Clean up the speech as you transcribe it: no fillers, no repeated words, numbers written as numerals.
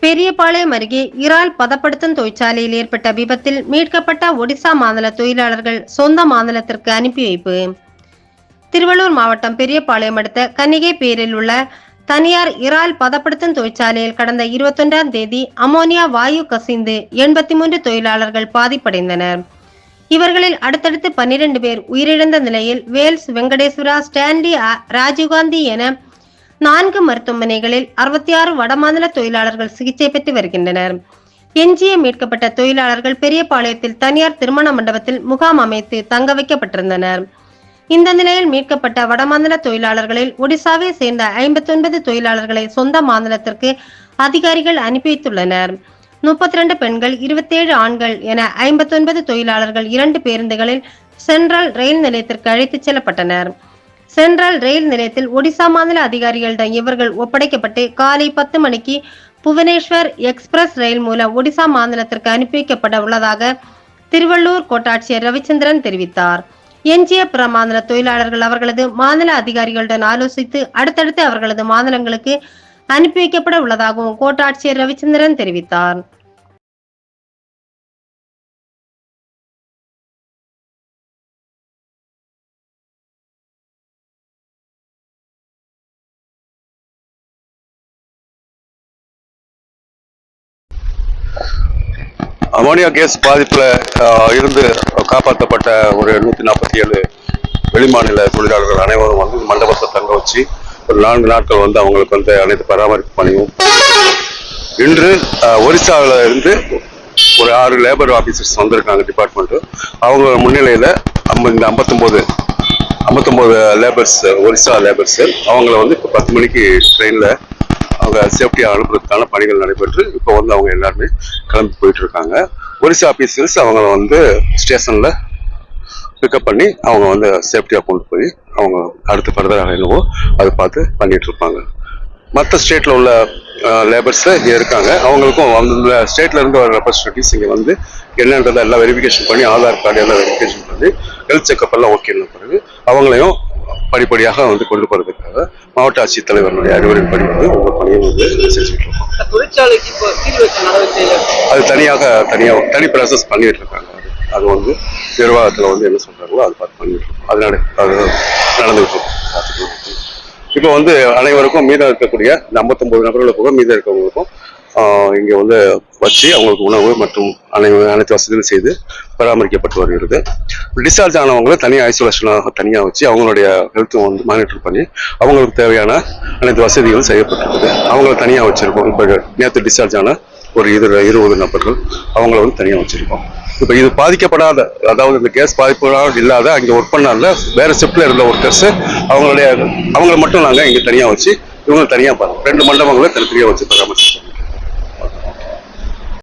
பெரியபாளையம் அருகே இறால் பதப்படுத்தும் தொழிற்சாலையில் ஏற்பட்ட விபத்தில் மீட்கப்பட்ட ஒடிசா மாநில தொழிலாளர்கள் சொந்த மாநிலத்திற்கு அனுப்பி வைப்பு. திருவள்ளூர் மாவட்டம் பெரியபாளையம் அடுத்த கன்னிகைப்பேரில் உள்ள தனியார் இறால் பதப்படுத்தும் தொழிற்சாலையில் கடந்த 21ஆம் தேதி அமோனியா வாயு கசிந்து 83 தொழிலாளர்கள் பாதிப்படைந்தனர். இவர்களில் அடுத்தடுத்து 12 பேர் உயிரிழந்த நிலையில் வேல்ஸ், வெங்கடேஸ்வரா, ஸ்டான்லி, ராஜீவ்காந்தி என 4 மருத்துவமனைகளில் 66 வடமாநில தொழிலாளர்கள் சிகிச்சை பெற்று வருகின்றனர். எஞ்சிய மீட்கப்பட்ட தொழிலாளர்கள் பெரியபாளையத்தில் தனியார் திருமண மண்டபத்தில் முகாம் அமைத்து தங்க வைக்கப்பட்டிருந்தனர். இந்த நிலையில் மீட்கப்பட்ட வடமாநில தொழிலாளர்களில் ஒடிசாவை சேர்ந்த 59 தொழிலாளர்களை சொந்த மாநிலத்திற்கு அதிகாரிகள் அனுப்பி வைத்துள்ளனர். 32 பெண்கள், 27 ஆண்கள் என 59 தொழிலாளர்கள் 2 பேருந்துகளில் சென்ட்ரல் ரயில் நிலையத்திற்கு அழைத்துச் செல்லப்பட்டனர். சென்ட்ரல் ரயில் நிலையத்தில் ஒடிசா மாநில அதிகாரிகளிடம் இவர்கள் ஒப்படைக்கப்பட்டு காலை 10 மணிக்கு புவனேஸ்வர் எக்ஸ்பிரஸ் ரயில் மூலம் ஒடிசா மாநிலத்திற்கு அனுப்பி வைக்கப்பட உள்ளதாக திருவள்ளூர் கோட்டாட்சியர் ரவிச்சந்திரன் தெரிவித்தார். எஞ்சிய பிற மாநில தொழிலாளர்கள் அவர்களது மாநில அதிகாரிகளுடன் ஆலோசித்து அடுத்தடுத்து அவர்களது மாநிலங்களுக்கு அனுப்பி வைக்கப்பட உள்ளதாகவும் கோட்டாட்சியர் ரவிச்சந்திரன் தெரிவித்தார். அமோனியா கேஸ் பாதிப்புல இருந்து காப்பாற்றப்பட்ட ஒரு 147 வெளிமாநில தொழிலாளர்கள் அனைவரும் வந்து மண்டபத்தை தங்க வச்சு ஒரு 4 நாட்கள் வந்து அவங்களுக்கு வந்து அனைத்து பராமரிப்பு பணியும். இன்று ஒரிசாவில் இருந்து ஒரு 6 லேபர் ஆபீசர்ஸ் வந்திருக்காங்க டிபார்ட்மெண்ட். அவங்க முன்னிலையில இந்த 59 லேபர்ஸ், ஒரிசா லேபர்ஸ், அவங்கள வந்து இப்போ 10 மணிக்கு ட்ரெயின்ல அவங்க சேஃப்டியாக அனுப்புறதுக்கான பணிகள் நடைபெற்று இப்போ வந்து அவங்க எல்லாருமே கிளம்பி போயிட்டு இருக்காங்க. ஒரிசா ஆபீசர்ஸ் அவங்கள வந்து ஸ்டேஷன்ல பிக்கப் பண்ணி அவங்க வந்து சேஃப்டியாக கொண்டு போய் அவங்க அடுத்து ஃபர்தராக என்னவோ அதை பார்த்து பண்ணிட்டு இருப்பாங்க. மற்ற ஸ்டேட்ல உள்ள லேபர்ஸ் இங்கே இருக்காங்க. அவங்களுக்கும் அந்த ஸ்டேட்ல இருந்து வர ரெப்ரஸன்டேட்டிவ்ஸ் இங்கே வந்து என்னன்றதை எல்லாம் வெரிஃபிகேஷன் பண்ணி ஆதார் கார்டு எல்லாம் வெரிஃபிகேஷன் பண்ணி ஹெல்த் செக்அப் எல்லாம் ஓகேன்னு பிறகு அவங்களையும் படிப்படியாக வந்து கொண்டு போறதுக்காக மாவட்ட ஆட்சித்தலைவர்களுடைய அறிவுரைப்படி வந்து ஒவ்வொரு பணியும் வந்து செஞ்சுட்டு இருக்கோம். அது தனி ப்ராசஸ் பண்ணிட்டு இருக்காங்க. அது வந்து நிர்வாகத்தில் வந்து என்ன சொல்றாங்களோ அது பார்த்து பண்ணிட்டு இருக்கோம். அது நடந்துகிட்டு இருக்கும். பார்த்துக்கலாம். இப்போ வந்து அனைவருக்கும் மீதம் இருக்கக்கூடிய இந்த 59 நபர்களை போக மீதம் இருக்கவங்களுக்கும் இங்கே வந்து வச்சு அவங்களுக்கு உணவு மற்றும் அனைத்து வசதிகளும் செய்து பராமரிக்கப்பட்டு வருகிறது. டிஸ்சார்ஜ் ஆனவங்களை தனியாக ஐசோலேஷனாக தனியாக வச்சு அவங்களுடைய ஹெல்த்தும் வந்து மானிட்டர் பண்ணி அவங்களுக்கு தேவையான அனைத்து வசதிகளும் செய்யப்பட்டிருக்குது. அவங்கள தனியாக வச்சிருக்கோம். இப்போ நேற்று டிஸ்சார்ஜ் ஆன ஒரு 20 நபர்கள் அவங்கள வந்து தனியாக வச்சிருக்கோம். இப்போ இது பாதிக்கப்படாத, அதாவது இந்த கேஸ் பாதிப்பு இல்லாத அங்கே ஒர்க் பண்ணால வேற ஷிப்ட்ல இருந்த ஒர்க்கர்ஸ் அவங்கள மட்டும் நாங்கள் இங்கே தனியாக வச்சு இவங்க தனியாக 2 மண்டபங்களை தனித்தனியாக வச்சு பராமரிச்சு